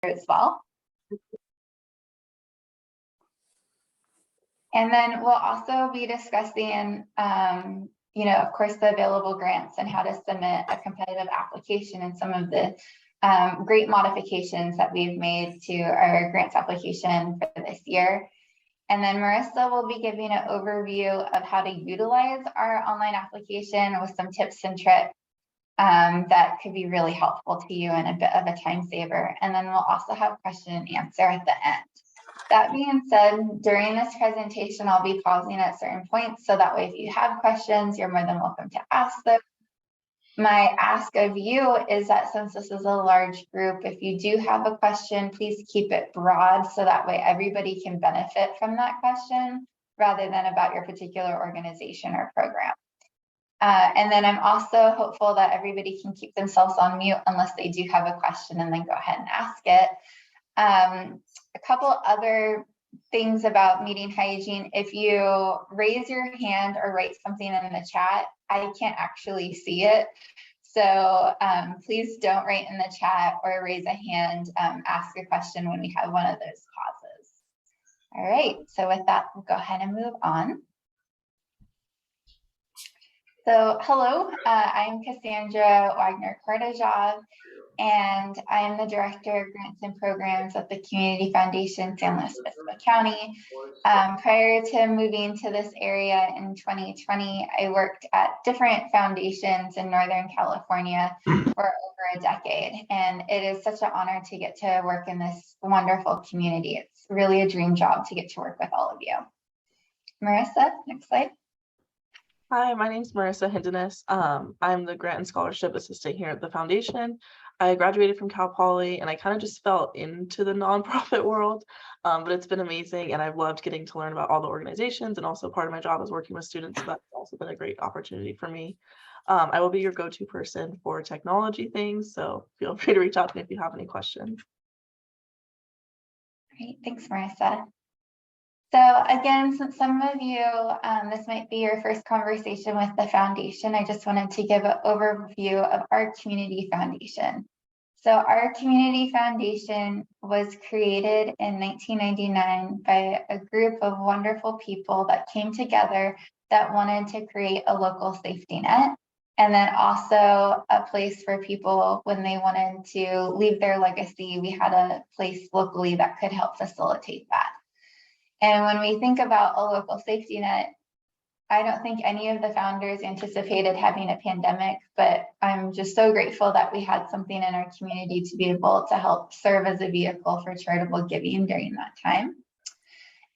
as well. And then we'll also be discussing, of course, the available grants and how to submit a competitive application and some of the great modifications that we've made to our grants application for this year. And then Marissa will be giving an overview of how to utilize our online application with some tips and tricks that could be really helpful to you and a bit of a time saver. And then we'll also have question and answer at the end. That being said, during this presentation, I'll be pausing at certain points, so that way if you have questions, you're more than welcome to ask them. My ask of you is that since this is a large group, if you do have a question, please keep it broad so that way everybody can benefit from that question rather than about your particular organization or program. And then I'm also hopeful that everybody can keep themselves on mute unless they do have a question and then go ahead and ask it. A couple other things about meeting hygiene. If you raise your hand or write something in the chat, I can't actually see it. So please don't write in the chat or raise a hand, ask a question when we have one of those pauses. All right, so with that, we'll go ahead and move on. So hello, I'm Cassandra Wagner, and I am the Director of Grants and Programs at the Community Foundation, San Luis Obispo County. Prior to moving to this area in 2020, I worked at different foundations in Northern California for over a decade. And it is such an honor to get to work in this wonderful community. It's really a dream job to get to work with all of you. Marissa, next slide. Hi, my name is Marissa Hindinis. I'm the Grant and Scholarship Assistant here at the Foundation. I graduated from Cal Poly and I kind of just fell into the nonprofit world, but it's been amazing and I've loved getting to learn about all the organizations, and also part of my job is working with students, so that's also been a great opportunity for me. I will be your go-to person for technology things, so feel free to reach out to me if you have any questions. Great, thanks, Marissa. So again, since some of you, this might be your first conversation with the foundation, I just wanted to give an overview of our community foundation. So our community foundation was created in 1999 by a group of wonderful people that came together that wanted to create a local safety net, and then also a place for people when they wanted to leave their legacy. We had a place locally that could help facilitate that. And when we think about a local safety net, I don't think any of the founders anticipated having a pandemic, but I'm just so grateful that we had something in our community to be able to help serve as a vehicle for charitable giving during that time.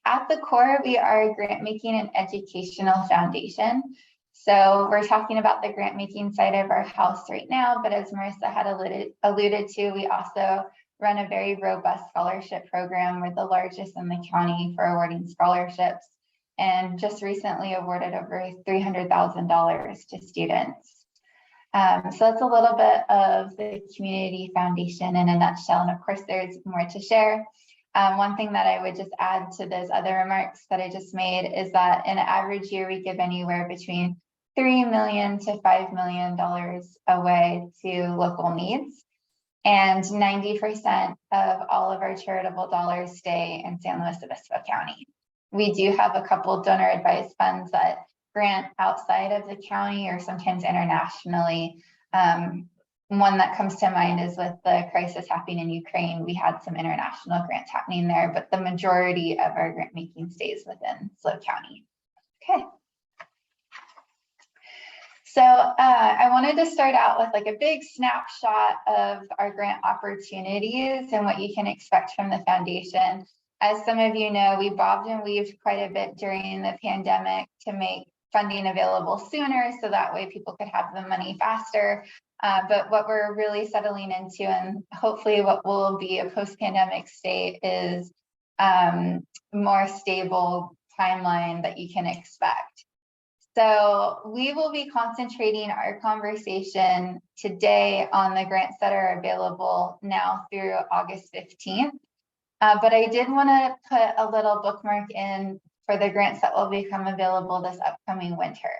At the core, we are a grant making and educational foundation. So we're talking about the grant making side of our house right now, but as Marissa had alluded to, we also run a very robust scholarship program. We're the largest in the county for awarding scholarships, and just recently awarded over $300,000 to students. So that's a little bit of the Community Foundation in a nutshell, and of course there's more to share. One thing that I would just add to those other remarks that I just made is that in an average year we give anywhere between $3 million to $5 million away to local needs. And 90% of all of our charitable dollars stay in San Luis Obispo County. We do have a couple donor advised funds that grant outside of the county or sometimes internationally. One that comes to mind is with the crisis happening in Ukraine. We had some international grants happening there, but the majority of our grant making stays within SLO County. Okay. So I wanted to start out with like a big snapshot of our grant opportunities and what you can expect from the foundation. As some of you know, we bobbed and weaved quite a bit during the pandemic to make funding available sooner so that way people could have the money faster. But what we're really settling into, and hopefully what will be a post-pandemic state, is more stable timeline that you can expect. So we will be concentrating our conversation today on the grants that are available now through August 15th. But I did want to put a little bookmark in for the grants that will become available this upcoming winter.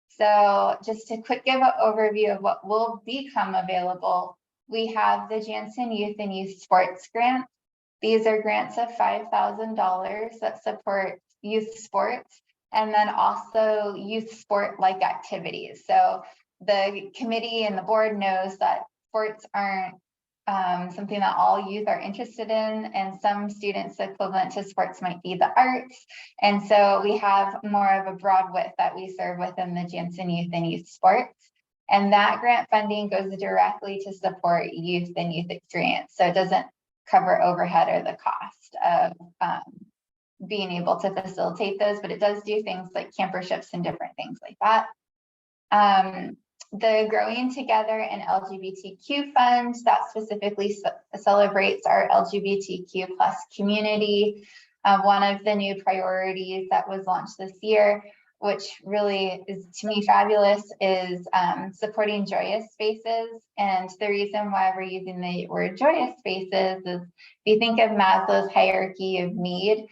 So just to quick give an overview of what will become available, we have the Janssen Youth and Youth Sports Grant. These are grants of $5,000 that support youth sports and then also youth sport-like activities. So the committee and the board knows that sports aren't something that all youth are interested in, and some students equivalent to sports might be the arts. And so we have more of a broad width that we serve within the Janssen Youth and Youth Sports. And that grant funding goes directly to support youth and youth experience. So it doesn't cover overhead or the cost of being able to facilitate those, but it does do things like camperships and different things like that. The Growing Together and LGBTQ Fund, that specifically celebrates our LGBTQ plus community. One of the new priorities that was launched this year, which really is to me fabulous, is supporting joyous spaces. And the reason why we're using the word joyous spaces is if you think of Maslow's hierarchy of need,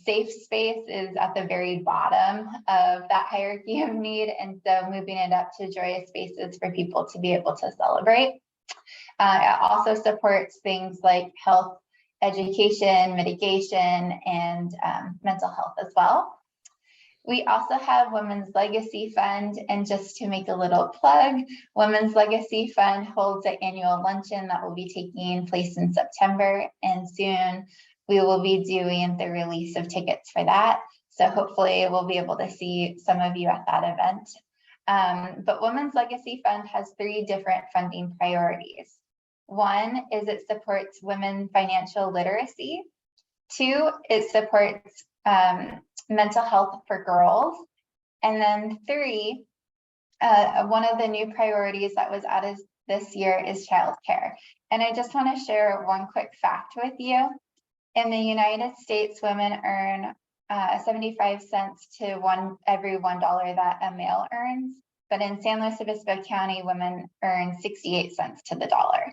safe space is at the very bottom of that hierarchy of need. And so moving it up to joyous spaces for people to be able to celebrate. It also supports things like health, education, mitigation, and mental health as well. We also have Women's Legacy Fund, and just to make a little plug, Women's Legacy Fund holds an annual luncheon that will be taking place in September, and soon we will be doing the release of tickets for that. So hopefully we'll be able to see some of you at that event. But Women's Legacy Fund has 3 different funding priorities. One is it supports women financial literacy. 2, it supports mental health for girls. And then 3, one of the new priorities that was added this year is childcare. And I just want to share one quick fact with you. In the United States, women earn 75 cents to every $1 that a male earns. But in San Luis Obispo County, women earn 68 cents to the dollar.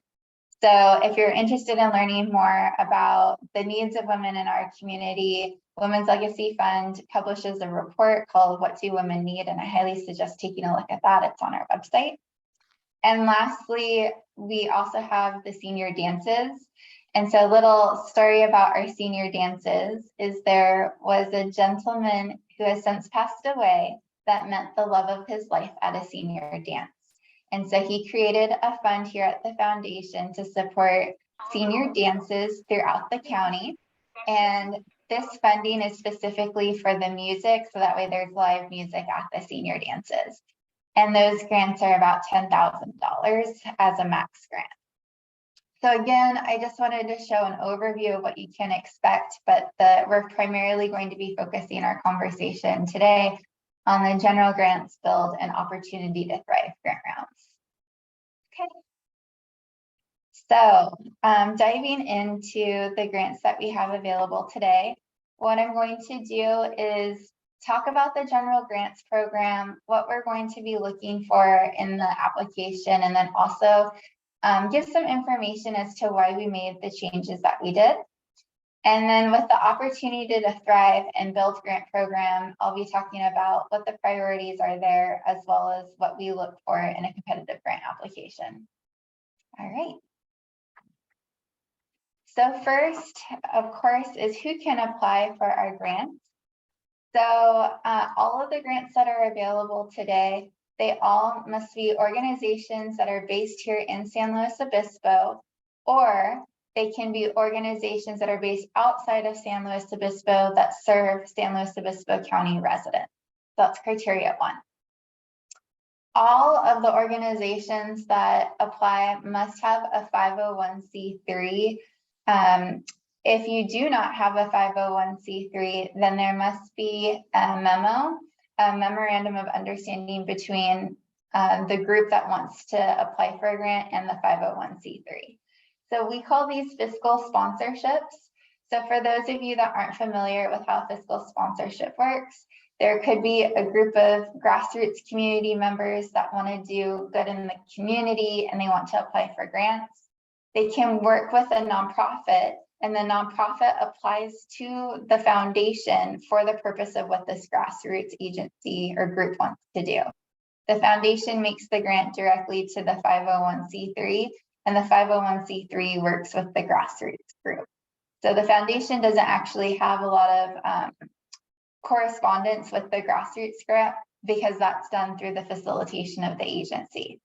So if you're interested in learning more about the needs of women in our community, Women's Legacy Fund publishes a report called What Do Women Need? And I highly suggest taking a look at that. It's on our website. And lastly, we also have the senior dances. And so a little story about our senior dances is there was a gentleman who has since passed away that met the love of his life at a senior dance. And so he created a fund here at the foundation to support senior dances throughout the county. And this funding is specifically for the music, so that way there's live music at the senior dances. And those grants are about $10,000 as a max grant. So again, I just wanted to show an overview of what you can expect, but we're primarily going to be focusing our conversation today on the General Grants Build and Opportunity to Thrive grant rounds. Okay. So diving into the grants that we have available today, what I'm going to do is talk about the General Grants Program, what we're going to be looking for in the application, and then also give some information as to why we made the changes that we did. And then with the Opportunity to Thrive and Build grant program, I'll be talking about what the priorities are there, as well as what we look for in a competitive grant application. All right. So first, of course, is who can apply for our grants. So all of the grants that are available today, they all must be organizations that are based here in San Luis Obispo, or they can be organizations that are based outside of San Luis Obispo that serve San Luis Obispo County residents. That's criteria 1. All of the organizations that apply must have a 501c3. If you do not have a 501c3, then there must be a memorandum of understanding between the group that wants to apply for a grant and the 501c3. So we call these fiscal sponsorships. So for those of you that aren't familiar with how fiscal sponsorship works, there could be a group of grassroots community members that want to do good in the community and they want to apply for grants. They can work with a nonprofit, and the nonprofit applies to the foundation for the purpose of what this grassroots agency or group wants to do. The foundation makes the grant directly to the 501c3, and the 501c3 works with the grassroots group. So the foundation doesn't actually have a lot of correspondence with the grassroots grant because that's done through the facilitation of the agency.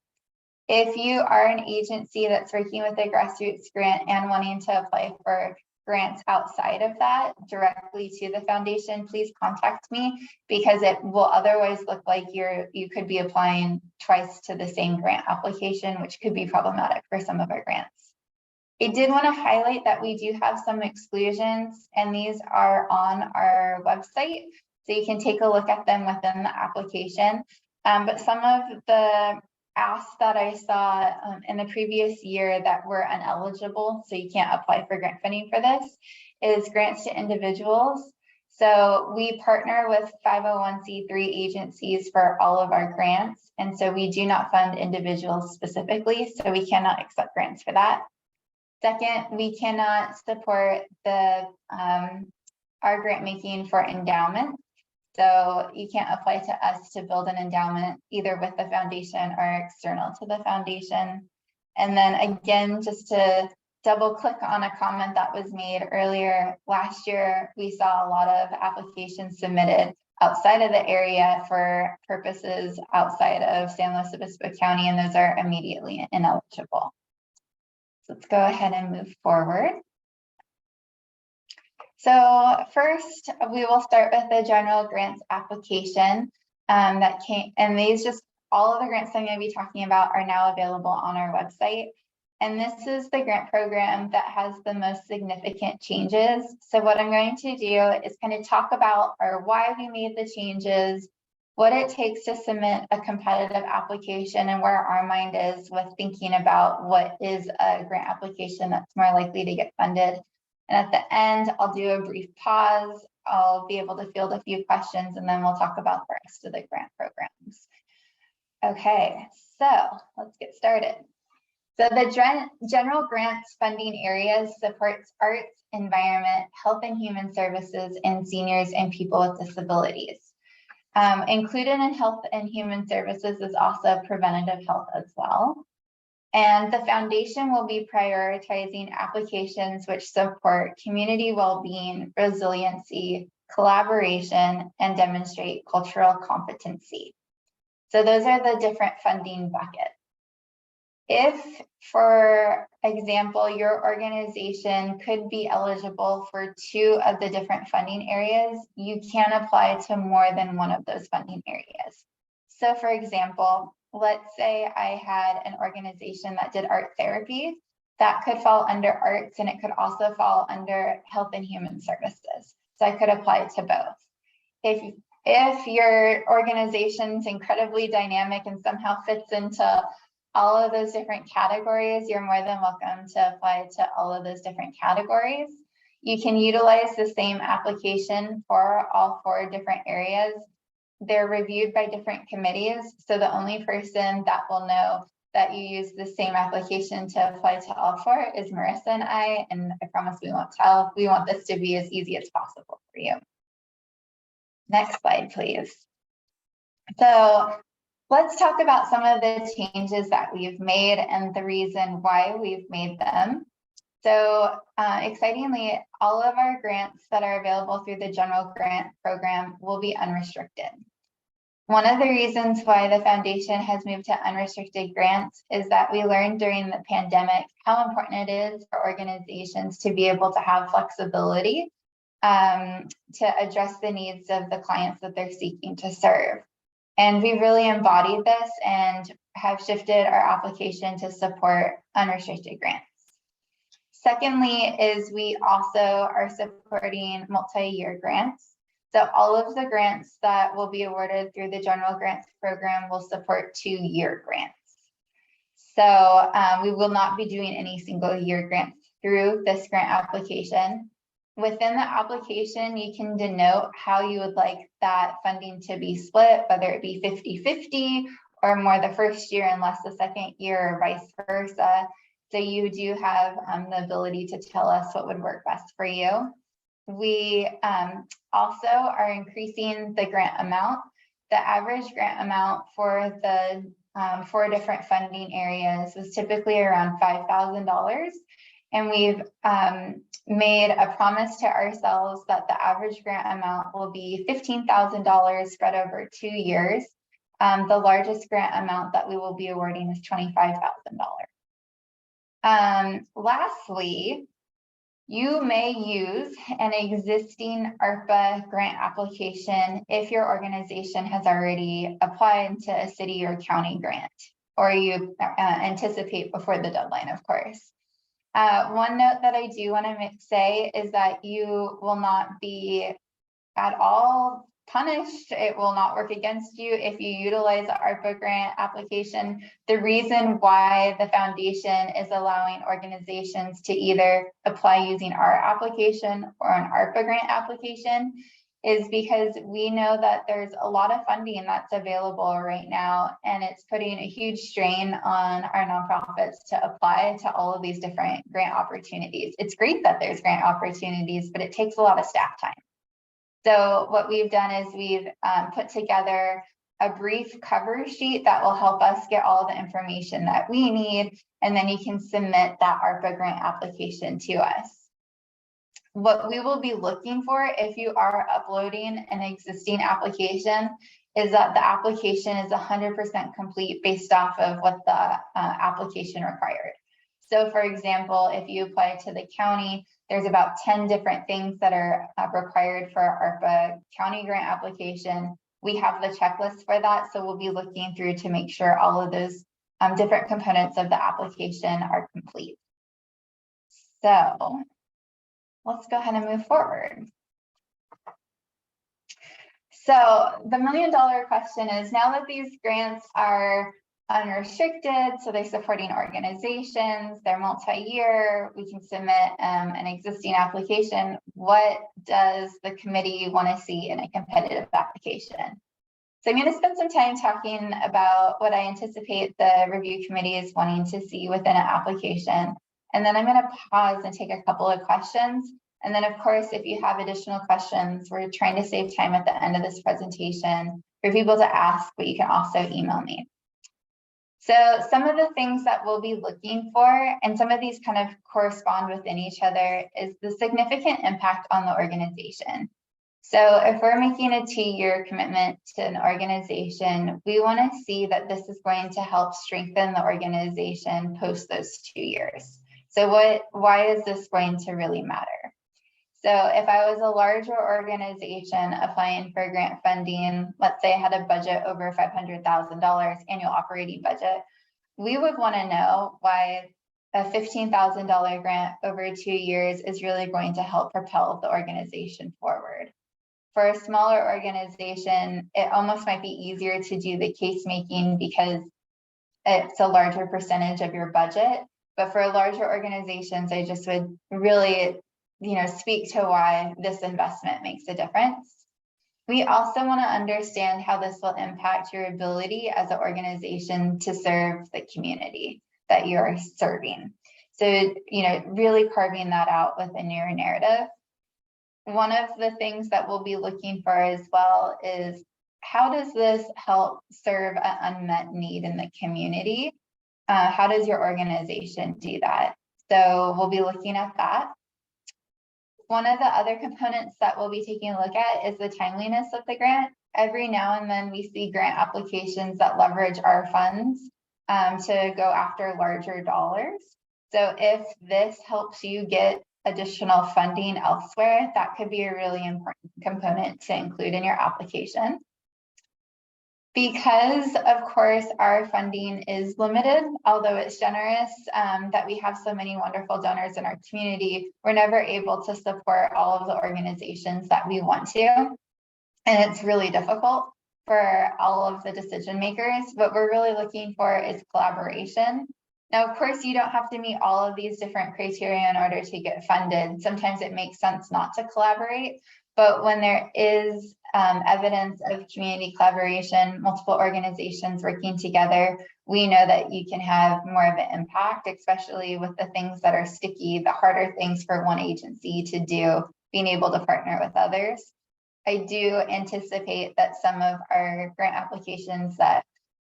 If you are an agency that's working with a grassroots grant and wanting to apply for grants outside of that directly to the foundation, please contact me, because it will otherwise look like you could be applying twice to the same grant application, which could be problematic for some of our grants. I did want to highlight that we do have some exclusions, and these are on our website, so you can take a look at them within the application. But some of the asks that I saw in the previous year that were ineligible, so you can't apply for grant funding for this, is grants to individuals. So we partner with 501c3 agencies for all of our grants, and so we do not fund individuals specifically, so we cannot accept grants for that. Second, we cannot support the our grant making for endowment. So you can't apply to us to build an endowment either with the foundation or external to the foundation. And then again, just to double click on a comment that was made earlier, last year, we saw a lot of applications submitted outside of the area for purposes outside of San Luis Obispo County, and those are immediately ineligible. So let's go ahead and move forward. So first, we will start with the general grants application that came, and these just, all of the grants I'm going to be talking about are now available on our website. And this is the grant program that has the most significant changes. So what I'm going to do is kind of talk about why we made the changes, what it takes to submit a competitive application, and where our mind is with thinking about what is a grant application that's more likely to get funded. And at the end, I'll do a brief pause. I'll be able to field a few questions, and then we'll talk about the rest of the grant programs. Okay, so let's get started. So the general grants funding areas supports arts, environment, health and human services, and seniors and people with disabilities. Included in health and human services is also preventative health as well. And the foundation will be prioritizing applications which support community well-being, resiliency, collaboration, and demonstrate cultural competency. So those are the different funding buckets. If, for example, your organization could be eligible for 2 of the different funding areas, you can apply to more than one of those funding areas. So for example, let's say I had an organization that did art therapy, that could fall under arts, and it could also fall under health and human services. So I could apply to both. If your organization's incredibly dynamic and somehow fits into all of those different categories, you're more than welcome to apply to all of those different categories. You can utilize the same application for all 4 different areas. They're reviewed by different committees, so the only person that will know that you use the same application to apply to all 4 is Marissa and I promise we won't tell. We want this to be as easy as possible for you. Next slide, please. So let's talk about some of the changes that we've made and the reason why we've made them. So excitingly, all of our grants that are available through the general grant program will be unrestricted. One of the reasons why the foundation has moved to unrestricted grants is that we learned during the pandemic how important it is for organizations to be able to have flexibility to address the needs of the clients that they're seeking to serve. And we really embodied this and have shifted our application to support unrestricted grants. Secondly, is we also are supporting multi-year grants. So all of the grants that will be awarded through the general grants program will support 2-year grants. So we will not be doing any single year grants through this grant application. Within the application, you can denote how you would like that funding to be split, whether it be 50-50 or more the first year and less the second year, or vice versa. So you do have the ability to tell us what would work best for you. We also are increasing the grant amount. The average grant amount for the for different funding areas was typically around $5,000. And we've made a promise to ourselves that the average grant amount will be $15,000 spread over 2 years. The largest grant amount that we will be awarding is $25,000. Lastly, you may use an existing ARPA grant application if your organization has already applied to a city or county grant, or you anticipate before the deadline, of course. One note that I do want to say is that you will not be at all punished. It will not work against you if you utilize the ARPA grant application. The reason why the foundation is allowing organizations to either apply using our application or an ARPA grant application is because we know that there's a lot of funding that's available right now, and it's putting a huge strain on our nonprofits to apply to all of these different grant opportunities. It's great that there's grant opportunities, but it takes a lot of staff time. So what we've done is we've put together a brief cover sheet that will help us get all the information that we need, and then you can submit that ARPA grant application to us. What we will be looking for if you are uploading an existing application is that the application is 100% complete based off of what the application required. So for example, if you apply to the county, there's about 10 different things that are required for our ARPA county grant application. We have the checklist for that, so we'll be looking through to make sure all of those different components of the application are complete. So let's go ahead and move forward. So the $1 million question is, now that these grants are unrestricted, so they're supporting organizations, they're multi-year, we can submit an existing application. What does the committee want to see in a competitive application? So I'm going to spend some time talking about what I anticipate the review committee is wanting to see within an application. And then I'm going to pause and take a couple of questions. And then of course, if you have additional questions, we're trying to save time at the end of this presentation for people to ask, but you can also email me. So some of the things that we'll be looking for, and some of these kind of correspond within each other, is the significant impact on the organization. So if we're making a 2-year commitment to an organization, we want to see that this is going to help strengthen the organization post those 2 years. So why is this going to really matter? So if I was a larger organization applying for grant funding, let's say I had a budget over $500,000 annual operating budget, we would want to know why a $15,000 grant over 2 years is really going to help propel the organization forward. For a smaller organization, it almost might be easier to do the case making because it's a larger percentage of your budget. But for larger organizations, I just would really speak to why this investment makes a difference. We also want to understand how this will impact your ability as an organization to serve the community that you're serving. So, really carving that out within your narrative. One of the things that we'll be looking for as well is, how does this help serve an unmet need in the community? How does your organization do that? So we'll be looking at that. One of the other components that we'll be taking a look at is the timeliness of the grant. Every now and then we see grant applications that leverage our funds to go after larger dollars. So if this helps you get additional funding elsewhere, that could be a really important component to include in your application. Because, of course, our funding is limited, although it's generous, that we have so many wonderful donors in our community, we're never able to support all of the organizations that we want to. And it's really difficult for all of the decision makers. What we're really looking for is collaboration. Now, of course, you don't have to meet all of these different criteria in order to get funded. Sometimes it makes sense not to collaborate. But when there is evidence of community collaboration, multiple organizations working together, we know that you can have more of an impact, especially with the things that are sticky, the harder things for one agency to do, being able to partner with others. I do anticipate that some of our grant applications that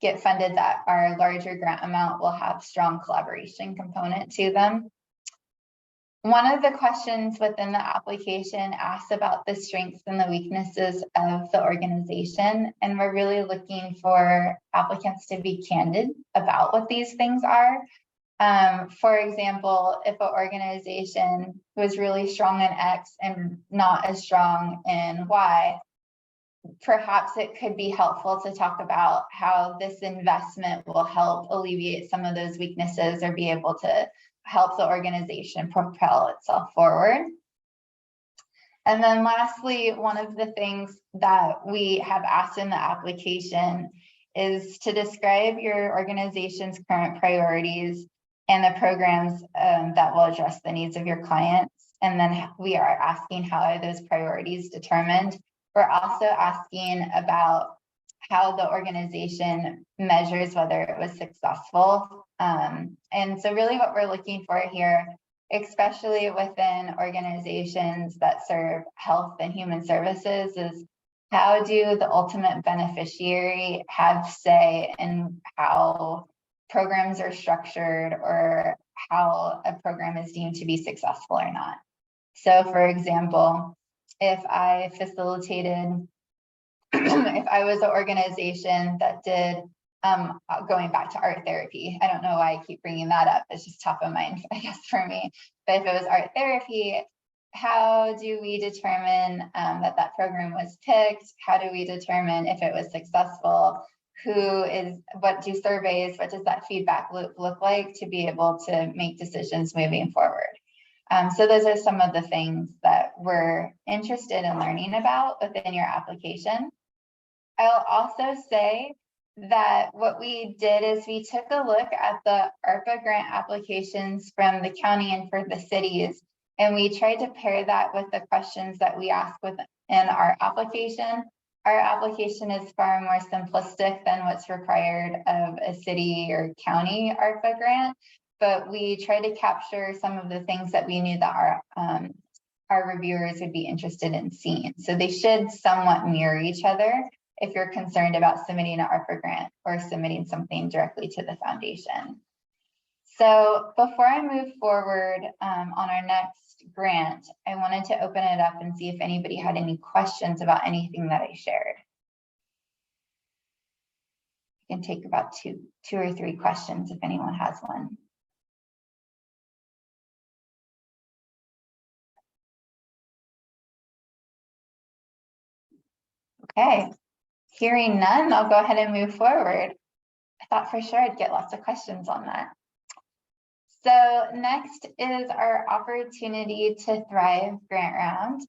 get funded, that our larger grant amount will have strong collaboration component to them. One of the questions within the application asks about the strengths and the weaknesses of the organization, and we're really looking for applicants to be candid about what these things are. For example, if an organization was really strong in X and not as strong in Y, perhaps it could be helpful to talk about how this investment will help alleviate some of those weaknesses or be able to help the organization propel itself forward. And then lastly, one of the things that we have asked in the application is to describe your organization's current priorities and the programs that will address the needs of your clients. And then we are asking, how are those priorities determined? We're also asking about how the organization measures whether it was successful. And so really what we're looking for here, especially within organizations that serve health and human services, is how do the ultimate beneficiary have say in how programs are structured or how a program is deemed to be successful or not. So for example, if I facilitated, if I was an organization that did, going back to art therapy, I don't know why I keep bringing that up, it's just top of mind, I guess, for me. But if it was art therapy, how do we determine that that program was picked? How do we determine if it was successful? What do surveys, what does that feedback loop look like to be able to make decisions moving forward? So those are some of the things that we're interested in learning about within your application. I'll also say that what we did is we took a look at the ARPA grant applications from the county and for the cities, and we tried to pair that with the questions that we ask within our application. Our application is far more simplistic than what's required of a city or county ARPA grant, but we try to capture some of the things that we knew that our reviewers would be interested in seeing. So they should somewhat mirror each other if you're concerned about submitting an ARPA grant or submitting something directly to the foundation. So before I move forward on our next grant, I wanted to open it up and see if anybody had any questions about anything that I shared. I can take about two or three questions if anyone has one. Okay, hearing none, I'll go ahead and move forward. I thought for sure I'd get lots of questions on that. So next is our Opportunity to Thrive grant round.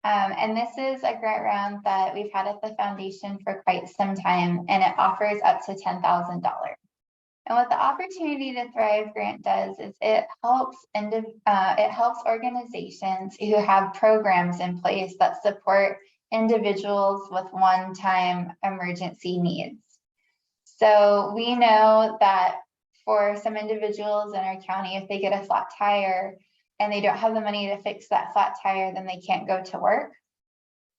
And this is a grant round that we've had at the foundation for quite some time, and it offers up to $10,000. And what the Opportunity to Thrive grant does is it helps organizations who have programs in place that support individuals with one-time emergency needs. So we know that for some individuals in our county, if they get a flat tire and they don't have the money to fix that flat tire, then they can't go to work.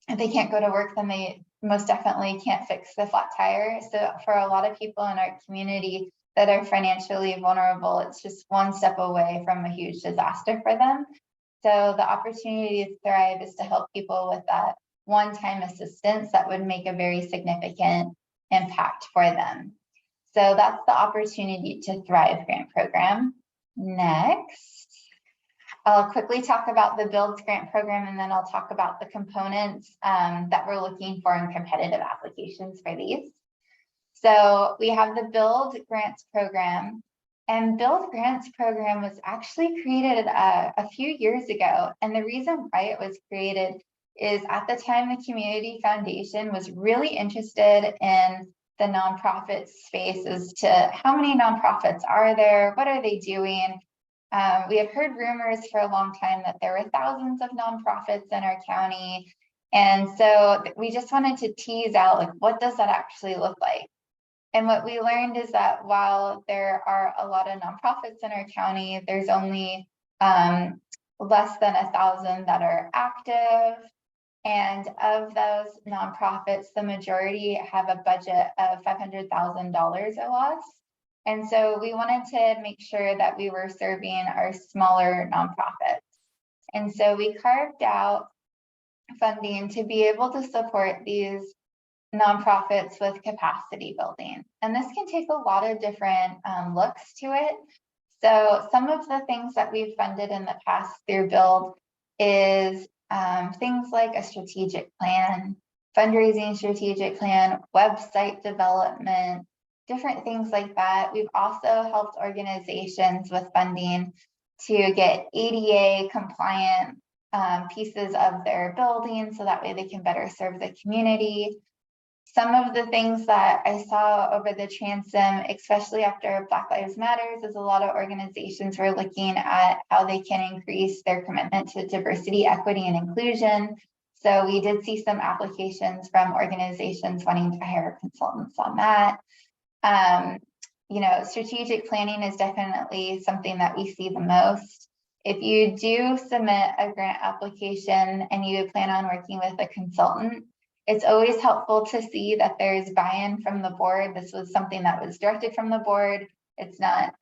If they can't go to work, then they most definitely can't fix the flat tire. So for a lot of people in our community that are financially vulnerable, it's just one step away from a huge disaster for them. So the Opportunity to Thrive is to help people with that one-time assistance that would make a very significant impact for them. So that's the Opportunity to Thrive grant program. Next, I'll quickly talk about the Builds grant program, and then I'll talk about the components that we're looking for in competitive applications for these. So we have the Build Grants program, and Build Grants program was actually created a few years ago. And the reason why it was created is at the time the Community Foundation was really interested in the nonprofit space as to how many nonprofits are there, what are they doing? We have heard rumors for a long time that there were thousands of nonprofits in our county. And so we just wanted to tease out, like, what does that actually look like? And what we learned is that while there are a lot of nonprofits in our county, there's only less than 1,000 that are active. And of those nonprofits, the majority have a budget of $500,000 or less. And so we wanted to make sure that we were serving our smaller nonprofits. And so we carved out funding to be able to support these nonprofits with capacity building. And this can take a lot of different looks to it. So some of the things that we've funded in the past through Build is things like a strategic plan, fundraising strategic plan, website development, different things like that. We've also helped organizations with funding to get ADA compliant pieces of their building so that way they can better serve the community. Some of the things that I saw over the transom, especially after Black Lives Matters, is a lot of organizations were looking at how they can increase their commitment to diversity, equity, and inclusion. So we did see some applications from organizations wanting to hire consultants on that. Strategic planning is definitely something that we see the most. If you do submit a grant application and you plan on working with a consultant, it's always helpful to see that there's buy-in from the board. This was something that was directed from the board. It's not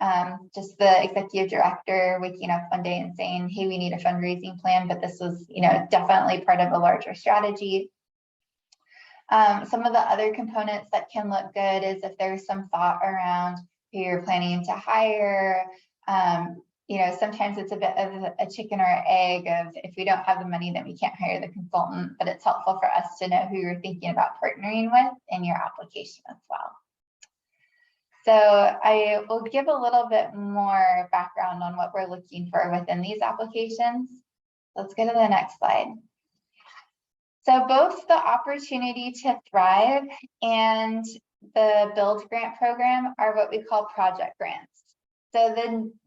just the executive director waking up one day and saying, hey, we need a fundraising plan, but this was, definitely part of a larger strategy. Some of the other components that can look good is if there's some thought around who you're planning to hire. Sometimes it's a bit of a chicken or egg of if we don't have the money, then we can't hire the consultant, but it's helpful for us to know who you're thinking about partnering with in your application as well. So I will give a little bit more background on what we're looking for within these applications. Let's go to the next slide. So both the Opportunity to Thrive and the Build Grant Program are what we call project grants. So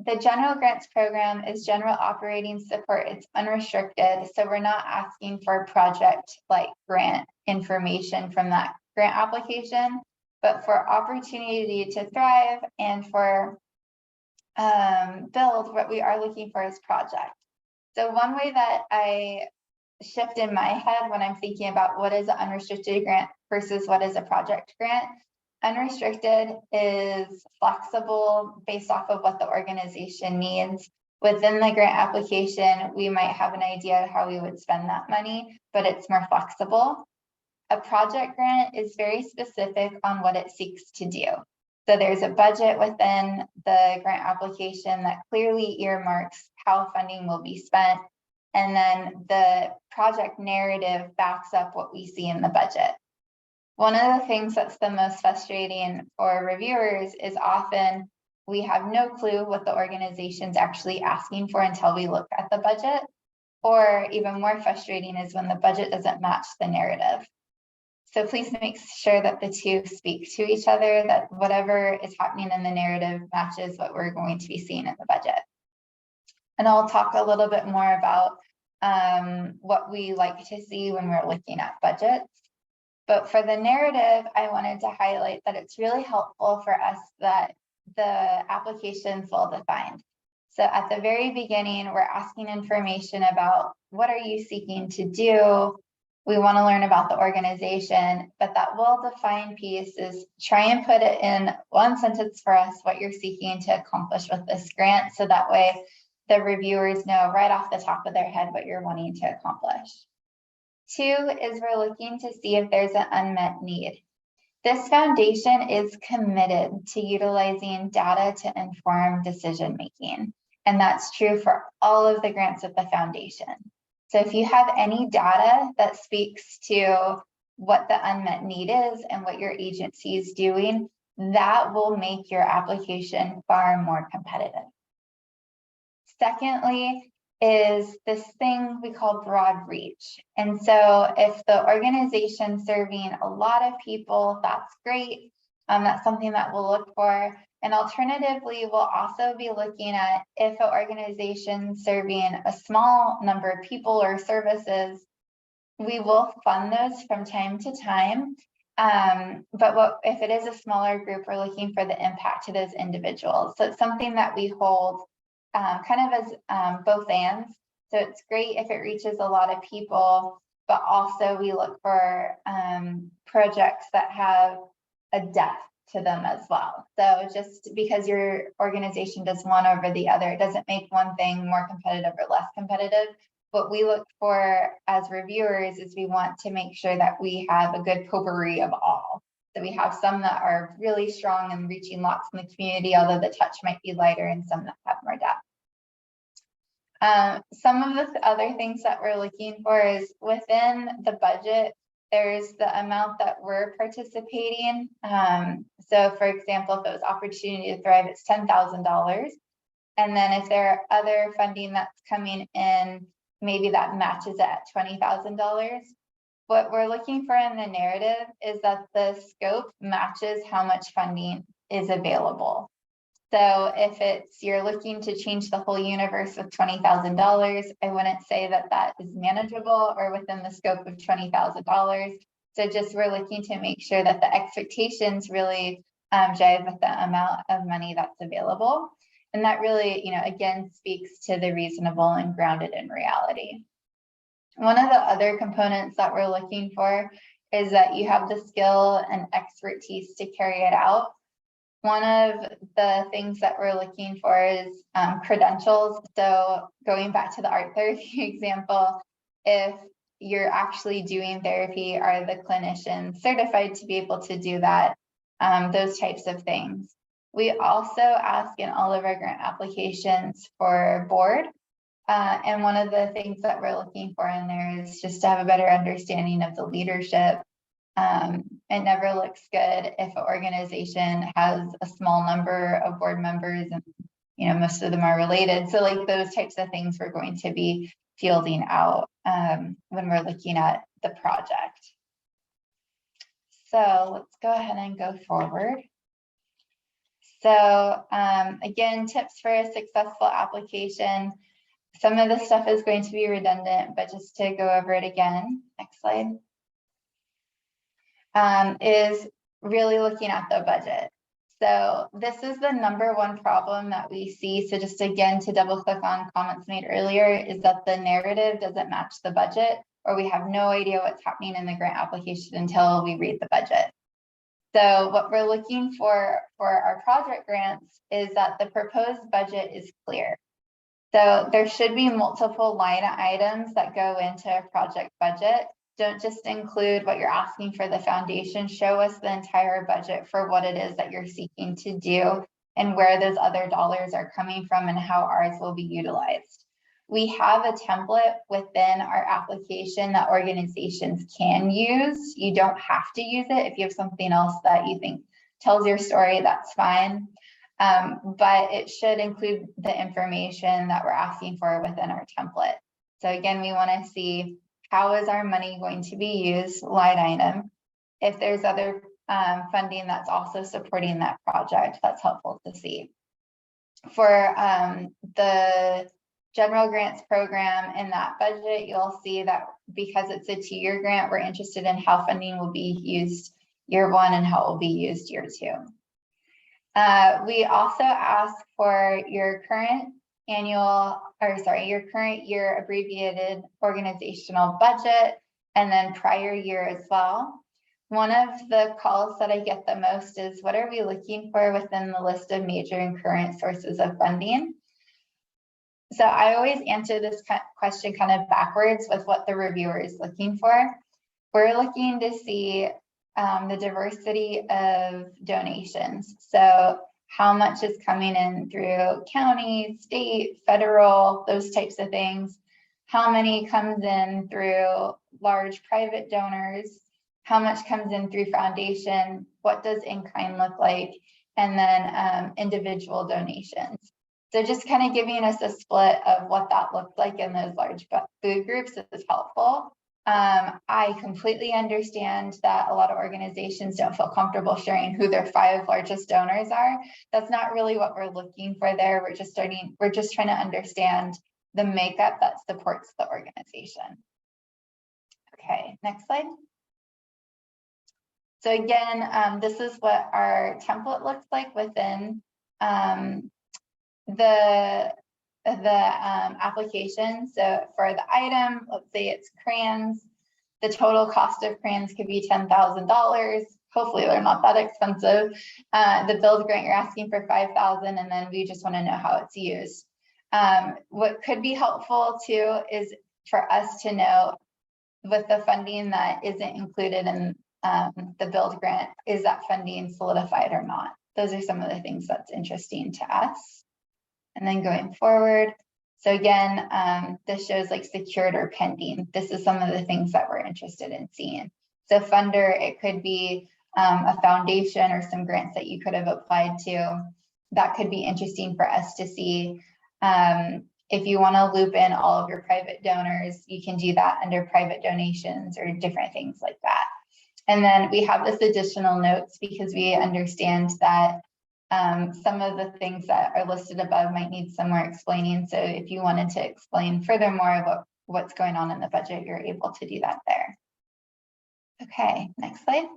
the General Grants Program is general operating support. It's unrestricted. So we're not asking for project like grant information from that grant application, but for Opportunity to Thrive and for Build, what we are looking for is project. So one way that I shift in my head when I'm thinking about what is an unrestricted grant versus what is a project grant. Unrestricted is flexible based off of what the organization needs. Within the grant application, we might have an idea of how we would spend that money, but it's more flexible. A project grant is very specific on what it seeks to do. So there's a budget within the grant application that clearly earmarks how funding will be spent. And then the project narrative backs up what we see in the budget. One of the things that's the most frustrating for reviewers is often we have no clue what the organization's actually asking for until we look at the budget. Or even more frustrating is when the budget doesn't match the narrative. So please make sure that the two speak to each other, that whatever is happening in the narrative matches what we're going to be seeing in the budget. And I'll talk a little bit more about what we like to see when we're looking at budgets. But for the narrative, I wanted to highlight that it's really helpful for us that the application's well-defined. So at the very beginning, we're asking information about what are you seeking to do? We want to learn about the organization, but that well-defined piece is try and put it in one sentence for us what you're seeking to accomplish with this grant. So that way the reviewers know right off the top of their head what you're wanting to accomplish. Two is we're looking to see if there's an unmet need. This foundation is committed to utilizing data to inform decision-making. And that's true for all of the grants of the foundation. So if you have any data that speaks to what the unmet need is and what your agency is doing, that will make your application far more competitive. Secondly, is this thing we call broad reach. And so if the organization's serving a lot of people, that's great. That's something that we'll look for. And alternatively, we'll also be looking at if an organization serving a small number of people or services, we will fund those from time to time. But if it is a smaller group, we're looking for the impact to those individuals. So it's something that we hold kind of as both ends. So it's great if it reaches a lot of people, but also we look for projects that have a depth to them as well. So just because your organization does one over the other, it doesn't make one thing more competitive or less competitive. What we look for as reviewers is we want to make sure that we have a good potpourri of all. So we have some that are really strong and reaching lots in the community, although the touch might be lighter, and some that have more depth. Some of the other things that we're looking for is within the budget, there's the amount that we're participating. So for example, if it was Opportunity to Thrive, it's $10,000. And then if there are other funding that's coming in, maybe that matches it at $20,000. What we're looking for in the narrative is that the scope matches how much funding is available. So if you're looking to change the whole universe with $20,000, I wouldn't say that that is manageable or within the scope of $20,000. So just we're looking to make sure that the expectations really jive with the amount of money that's available. And that really, again, speaks to the reasonable and grounded in reality. One of the other components that we're looking for is that you have the skill and expertise to carry it out. One of the things that we're looking for is credentials. So going back to the art therapy example, if you're actually doing therapy, are the clinicians certified to be able to do that? Those types of things. We also ask in all of our grant applications for board. And one of the things that we're looking for in there is just to have a better understanding of the leadership. It never looks good if an organization has a small number of board members and most of them are related. So like those types of things we're going to be fielding out when we're looking at the project. So let's go ahead and go forward. So again, tips for a successful application. Some of this stuff is going to be redundant, but just to go over it again, next slide, is really looking at the budget. So this is the #1 problem that we see. So just again, to double click on comments made earlier, is that the narrative doesn't match the budget, or we have no idea what's happening in the grant application until we read the budget. So what we're looking for our project grants is that the proposed budget is clear. So there should be multiple line items that go into a project budget. Don't just include what you're asking for the foundation. Show us the entire budget for what it is that you're seeking to do and where those other dollars are coming from and how ours will be utilized. We have a template within our application that organizations can use. You don't have to use it. If you have something else that you think tells your story, that's fine. But it should include the information that we're asking for within our template. So again, we want to see how is our money going to be used, line item. If there's other funding that's also supporting that project, that's helpful to see. For the general grants program in that budget, you'll see that because it's a 2-year grant, we're interested in how funding will be used year 1 and how it will be used year 2. We also ask for your current your current year abbreviated organizational budget, and then prior year as well. One of the calls that I get the most is, what are we looking for within the list of major and current sources of funding? So I always answer this question kind of backwards with what the reviewer is looking for. We're looking to see the diversity of donations. So how much is coming in through county, state, federal, those types of things. How many comes in through large private donors? How much comes in through foundation? What does in-kind look like? And then individual donations. So just kind of giving us a split of what that looked like in those large food groups is helpful. I completely understand that a lot of organizations don't feel comfortable sharing who their 5 largest donors are. That's not really what we're looking for there. We're just trying to understand the makeup that supports the organization. Okay, next slide. So again, this is what our template looks like within the application. So for the item, let's say it's crayons, the total cost of crayons could be $10,000. Hopefully they're not that expensive. The build grant, you're asking for $5,000, and then we just want to know how it's used. What could be helpful too is for us to know with the funding that isn't included in the build grant, is that funding solidified or not? Those are some of the things that's interesting to us. And then going forward, so again, this shows like secured or pending. This is some of the things that we're interested in seeing. So funder, it could be a foundation or some grants that you could have applied to. That could be interesting for us to see. If you want to loop in all of your private donors, you can do that under private donations or different things like that. And then we have this additional notes because we understand that some of the things that are listed above might need some more explaining. So if you wanted to explain furthermore what's going on in the budget, you're able to do that there. Okay, next slide.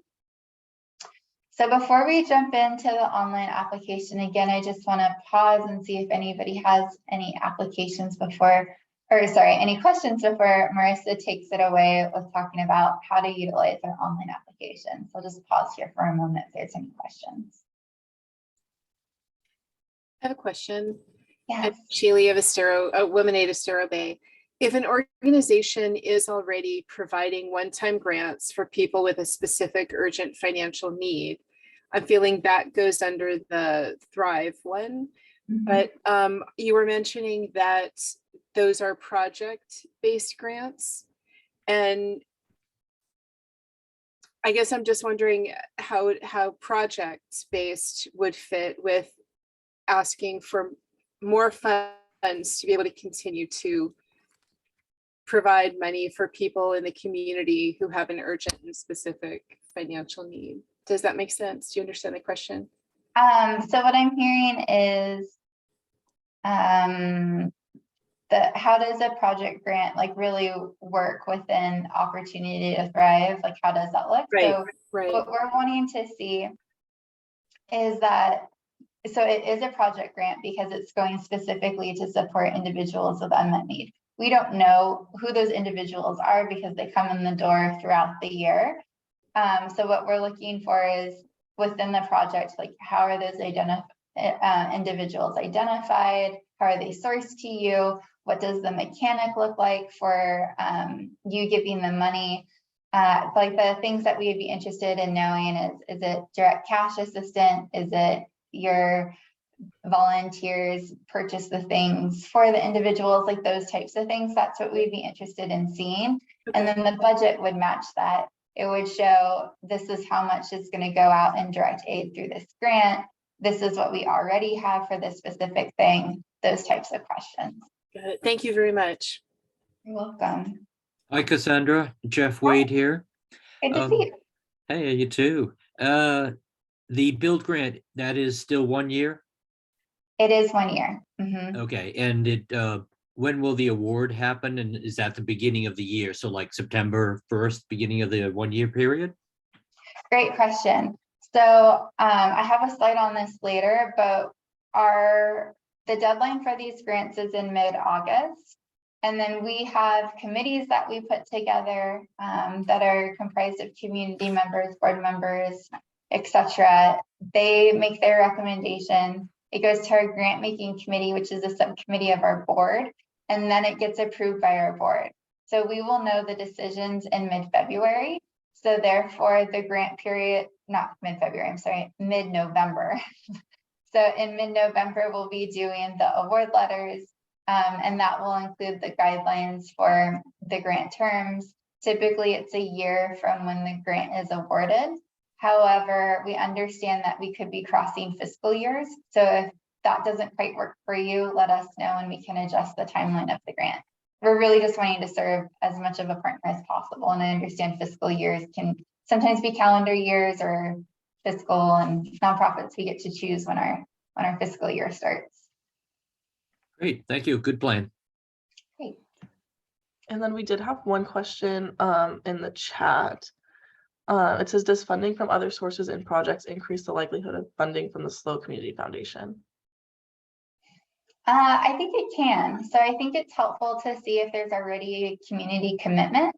So before we jump into the online application, again, I just want to pause and see if anybody has any applications before, or sorry, any questions before Marissa takes it away with talking about how to utilize our online application. So I'll just pause here for a moment if there's any questions. I have a question. Yes. Sheely of Womenade Estero Bay. If an organization is already providing one-time grants for people with a specific urgent financial need, I'm feeling that goes under the Thrive one. But you were mentioning that those are project-based grants. And I guess I'm just wondering how project-based would fit with asking for more funds to be able to continue to provide money for people in the community who have an urgent and specific financial need. Does that make sense? Do you understand the question? So what I'm hearing is how does a project grant like really work within Opportunity to Thrive? Like how does that look? Right, So right. what we're wanting to see is that, so it is a project grant because it's going specifically to support individuals with unmet need. We don't know who those individuals are because they come in the door throughout the year. So what we're looking for is within the project, like how are those individuals identified? How are they sourced to you? What does the mechanic look like for you giving them money? Like the things that we would be interested in knowing is it direct cash assistant? Is it your volunteers purchase the things for the individuals, like those types of things? That's what we'd be interested in seeing. Okay. And then the budget would match that. It would show this is how much is going to go out in direct aid through this grant. This is what we already have for this specific thing, those types of questions. Got it. Thank you very much. You're welcome. Hi, Cassandra. Jeff Wade here. Good to see you. Hey, you too. The build grant, that is still 1 year? It is 1 year. Mm-hmm. Okay, and when will the award happen? And is that the beginning of the year? So like September 1st, beginning of the 1 year period? Great question. So I have a slide on this later, but the deadline for these grants is in mid-August. And then we have committees that we put together that are comprised of community members, board members, etc. They make their recommendation. It goes to our grant making committee, which is a subcommittee of our board, and then it gets approved by our board. So we will know the decisions in mid-February. So therefore the grant period, not mid-February, I'm sorry, mid-November. So in mid-November, we'll be doing the award letters, and that will include the guidelines for the grant terms. Typically, it's a year from when the grant is awarded. However, we understand that we could be crossing fiscal years. So if that doesn't quite work for you, let us know and we can adjust the timeline of the grant. We're really just wanting to serve as much of a partner as possible. And I understand fiscal years can sometimes be calendar years or fiscal, and nonprofits, we get to choose when our fiscal year starts. Great, thank you. Good plan. Great. And then we did have one question in the chat. It says, does funding from other sources and projects increase the likelihood of funding from the SLO Community Foundation? I think it can. So I think it's helpful to see if there's already a community commitment.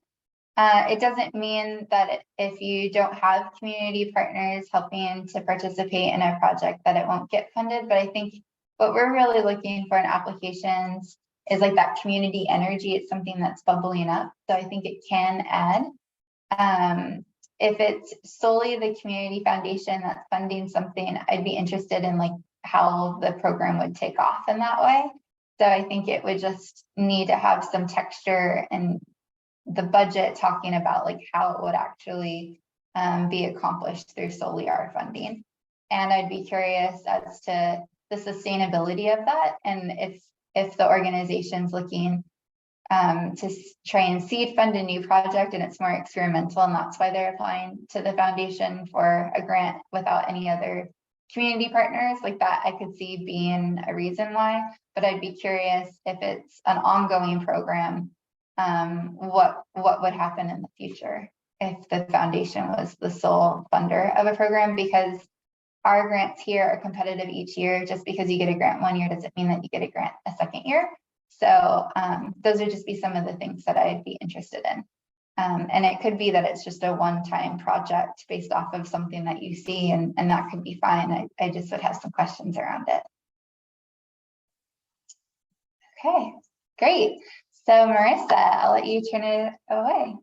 It doesn't mean that if you don't have community partners helping to participate in a project that it won't get funded, but I think what we're really looking for in applications is like that community energy. It's something that's bubbling up, so I think it can add. If it's solely the community foundation that's funding something, I'd be interested in like how the program would take off in that way. So I think it would just need to have some texture and the budget talking about like how it would actually be accomplished through solely our funding. And I'd be curious as to the sustainability of that, and if the organization's looking to try and seed fund a new project and it's more experimental, and that's why they're applying to the foundation for a grant without any other community partners, like that I could see being a reason why. But I'd be curious if it's an ongoing program, what would happen in the future if the foundation was the sole funder of a program, because our grants here are competitive each year. Just because you get a grant one year doesn't mean that you get a grant a second year. So those would just be some of the things that I'd be interested in. And it could be that it's just a one-time project based off of something that you see, and that could be fine. I just would have some questions around it. Okay, great. So Marissa, I'll let you turn it away.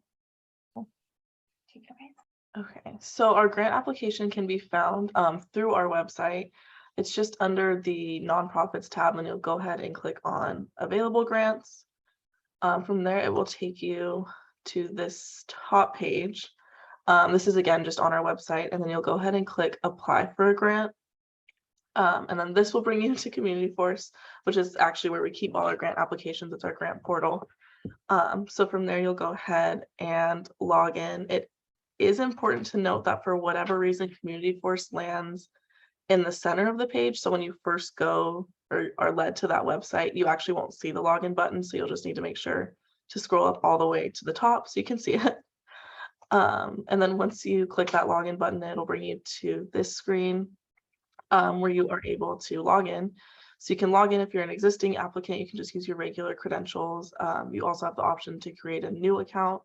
Take it away. Okay, so our grant application can be found through our website. It's just under the nonprofits tab, and you'll go ahead and click on available grants. From there, it will take you to this top page. This is again just on our website, and then you'll go ahead and click apply for a grant. And then this will bring you to Community Force, which is actually where we keep all our grant applications. It's our grant portal. So from there, you'll go ahead and log in. It is important to note that for whatever reason, Community Force lands in the center of the page. So when you first go or are led to that website, you actually won't see the login button. So you'll just need to make sure to scroll up all the way to the top so you can see it. And then once you click that login button, it'll bring you to this screen where you are able to log in. So you can log in if you're an existing applicant. You can just use your regular credentials. You also have the option to create a new account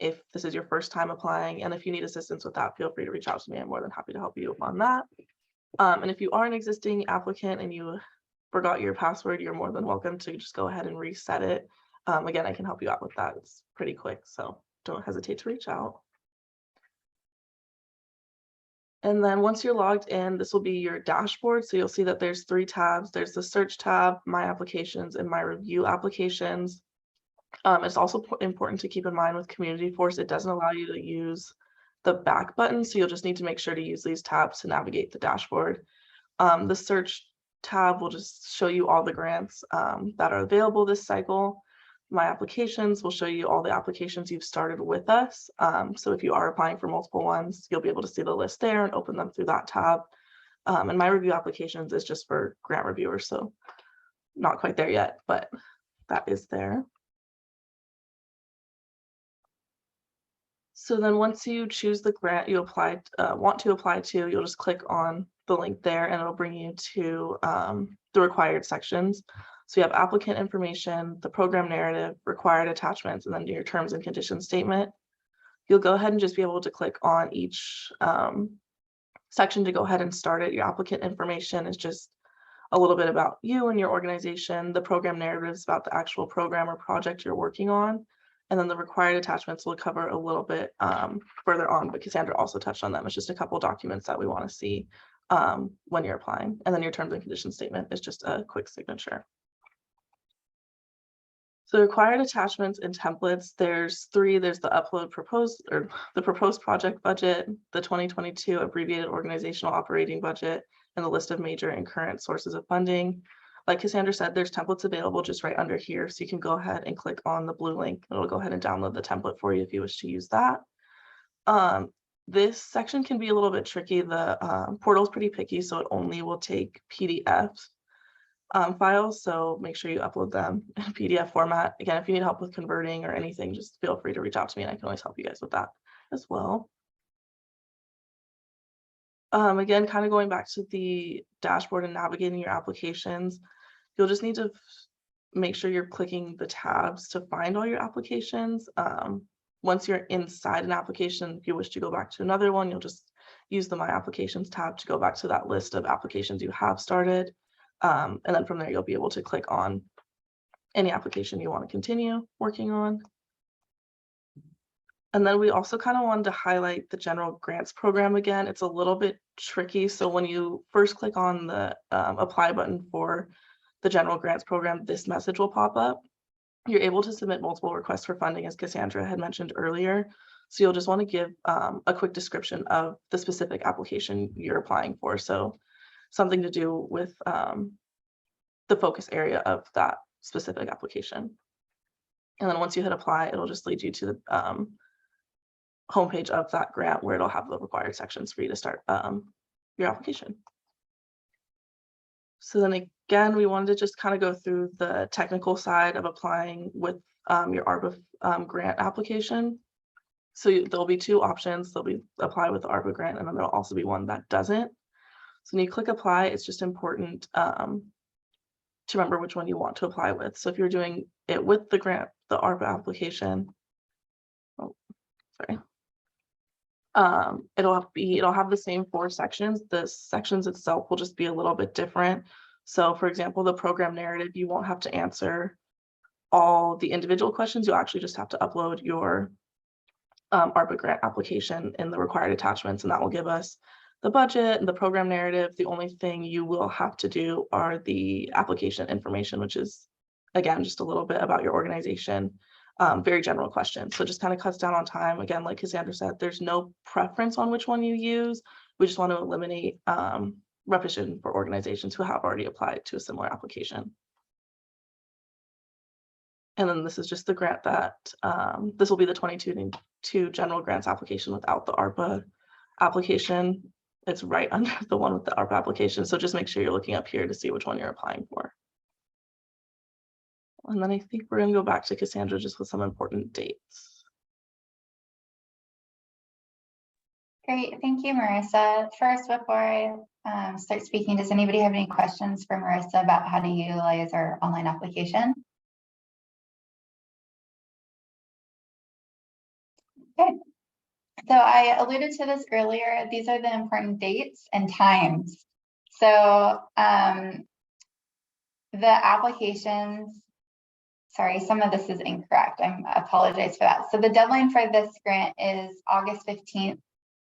if this is your first time applying. And if you need assistance with that, feel free to reach out to me. I'm more than happy to help you on that. And if you are an existing applicant and you forgot your password, you're more than welcome to just go ahead and reset it. Again, I can help you out with that. It's pretty quick, so don't hesitate to reach out. And then once you're logged in, this will be your dashboard. So you'll see that there's 3 tabs. There's the search tab, my applications, and my review applications. It's also important to keep in mind with Community Force, it doesn't allow you to use the back button. So you'll just need to make sure to use these tabs to navigate the dashboard. The search tab will just show you all the grants that are available this cycle. My applications will show you all the applications you've started with us. So if you are applying for multiple ones, you'll be able to see the list there and open them through that tab. And my review applications is just for grant reviewers. So not quite there yet, but that is there. So then once you choose the grant you want to apply to, you'll just click on the link there and it'll bring you to the required sections. So you have applicant information, the program narrative, required attachments, and then your terms and conditions statement. You'll go ahead and just be able to click on each section to go ahead and start it. Your applicant information is just a little bit about you and your organization. The program narrative is about the actual program or project you're working on. And then the required attachments will cover a little bit further on, but Cassandra also touched on them. It's just a couple documents that we want to see when you're applying. And then your terms and conditions statement is just a quick signature. So required attachments and templates, there's 3. There's the the proposed project budget, the 2022 abbreviated organizational operating budget, and the list of major and current sources of funding. Like Cassandra said, there's templates available just right under here. So you can go ahead and click on the blue link. It'll go ahead and download the template for you if you wish to use that. This section can be a little bit tricky. The portal is pretty picky, so it only will take PDFs. Files, so make sure you upload them in PDF format. Again, if you need help with converting or anything, just feel free to reach out to me and I can always help you guys with that as well. Again, kind of going back to the dashboard and navigating your applications, you'll just need to make sure you're clicking the tabs to find all your applications. once you're inside an application, if you wish to go back to another one, you'll just use the My Applications tab to go back to that list of applications you have started. And then from there, you'll be able to click on any application you want to continue working on. And then we also kind of wanted to highlight the general grants program again. It's a little bit tricky. So when you first click on the apply button for the general grants program, this message will pop up. You're able to submit multiple requests for funding, as Cassandra had mentioned earlier. So you'll just want to give a quick description of the specific application you're applying for. So something to do with the focus area of that specific application. And then once you hit apply, it'll just lead you to the homepage of that grant where it'll have the required sections for you to start your application. So then again, we wanted to just kind of go through the technical side of applying with your ARPA grant application. So there'll be two options. There'll be apply with the ARPA grant, and then there'll also be one that doesn't. So when you click apply, it's just important to remember which one you want to apply with. So if you're doing it with the grant, the ARPA application, it'll have the same 4 sections. The sections itself will just be a little bit different. So for example, the program narrative, you won't have to answer all the individual questions. You'll actually just have to upload your ARPA grant application in the required attachments, and that will give us the budget and the program narrative. The only thing you will have to do are the application information, which is, again, just a little bit about your organization. Very general questions. So just kind of cuts down on time. Again, like Cassandra said, there's no preference on which one you use. We just want to eliminate repetition for organizations who have already applied to a similar application. And then this is just the grant that, this will be the 22 general grants application without the ARPA application. It's right under the one with the ARPA application. So just make sure you're looking up here to see which one you're applying for. And then I think we're going to go back to Cassandra just with some important dates. Great, thank you, Marissa. First, before I start speaking, does anybody have any questions for Marissa about how to utilize our online application? Okay, so I alluded to this earlier. These are the important dates and times. So the applications, sorry, some of this is incorrect. I apologize for that. So the deadline for this grant is August 15th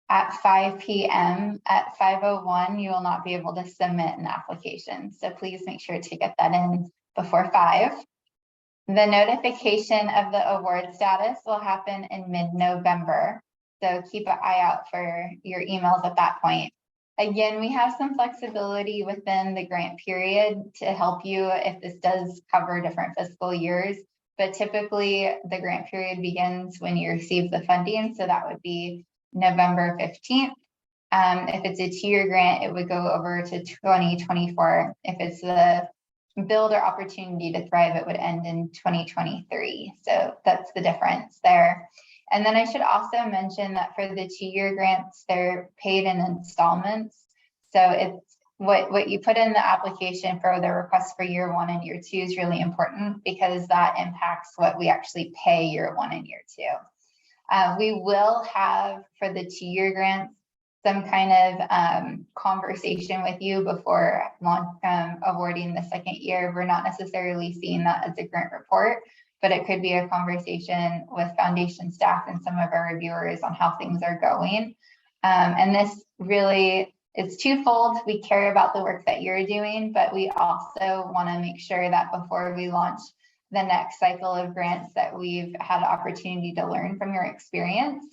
at 5 p.m. At 5:01, you will not be able to submit an application. So please make sure to get that in before 5. The notification of the award status will happen in mid-November. So keep an eye out for your emails at that point. Again, we have some flexibility within the grant period to help you if this does cover different fiscal years, but typically the grant period begins when you receive the funding. So that would be November 15th. If it's a 2-year grant, it would go over to 2024. If it's the Build or Opportunity to Thrive, it would end in 2023. So that's the difference there. And then I should also mention that for the 2-year grants, they're paid in installments. So it's what you put in the application for the request for year 1 and year 2 is really important because that impacts what we actually pay year 1 and year 2. We will have for the 2-year grants some kind of conversation with you before awarding the 2nd year. We're not necessarily seeing that as a grant report, but it could be a conversation with foundation staff and some of our reviewers on how things are going. And this really is twofold. We care about the work that you're doing, but we also want to make sure that before we launch the next cycle of grants that we've had the opportunity to learn from your experience.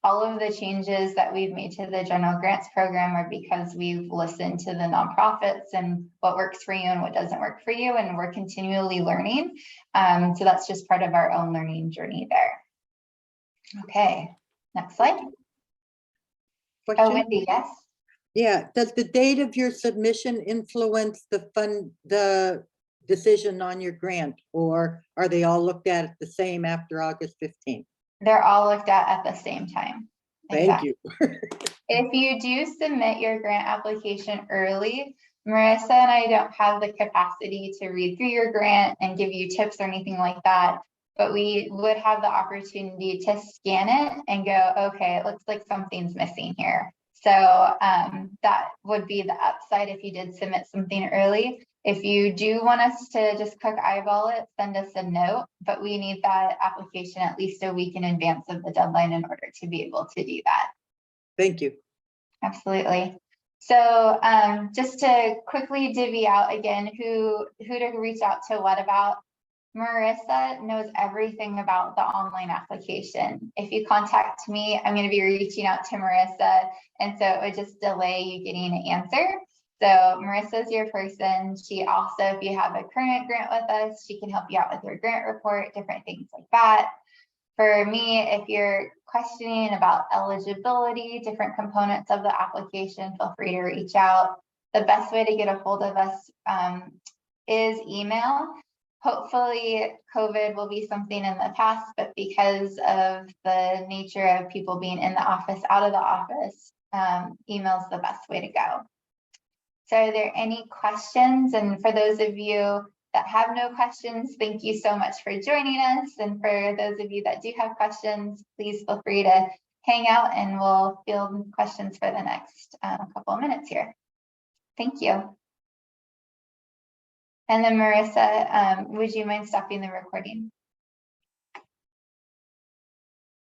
All of the changes that we've made to the general grants program are because we've listened to the nonprofits and what works for you and what doesn't work for you, and we're continually learning. So that's just part of our own learning journey there. Okay, next slide. Question? Oh, Wendy, yes. Yeah, does the date of your submission influence the decision on your grant, or are they all looked at the same after August 15th? They're all looked at the same time. Thank you. If you do submit your grant application early, Marissa and I don't have the capacity to read through your grant and give you tips or anything like that. but we would have the opportunity to scan it and go, okay, it looks like something's missing here. So that would be the upside if you did submit something early. If you do want us to just quick eyeball it, send us a note, but we need that application at least a week in advance of the deadline in order to be able to do that. Thank you. Absolutely. So just to quickly divvy out again, who to reach out to what about. Marissa knows everything about the online application. If you contact me, I'm going to be reaching out to Marissa, and so it would just delay you getting an answer. So Marissa's your person. She also, if you have a current grant with us, she can help you out with your grant report, different things like that. For me, if you're questioning about eligibility, different components of the application, feel free to reach out. The best way to get a hold of us is email. Hopefully COVID will be something in the past, but because of the nature of people being in the office, out of the office, email is the best way to go. So are there any questions? And for those of you that have no questions, thank you so much for joining us. And for those of you that do have questions, please feel free to hang out and we'll field questions for the next couple of minutes here. Thank you. And then Marissa, would you mind stopping the recording?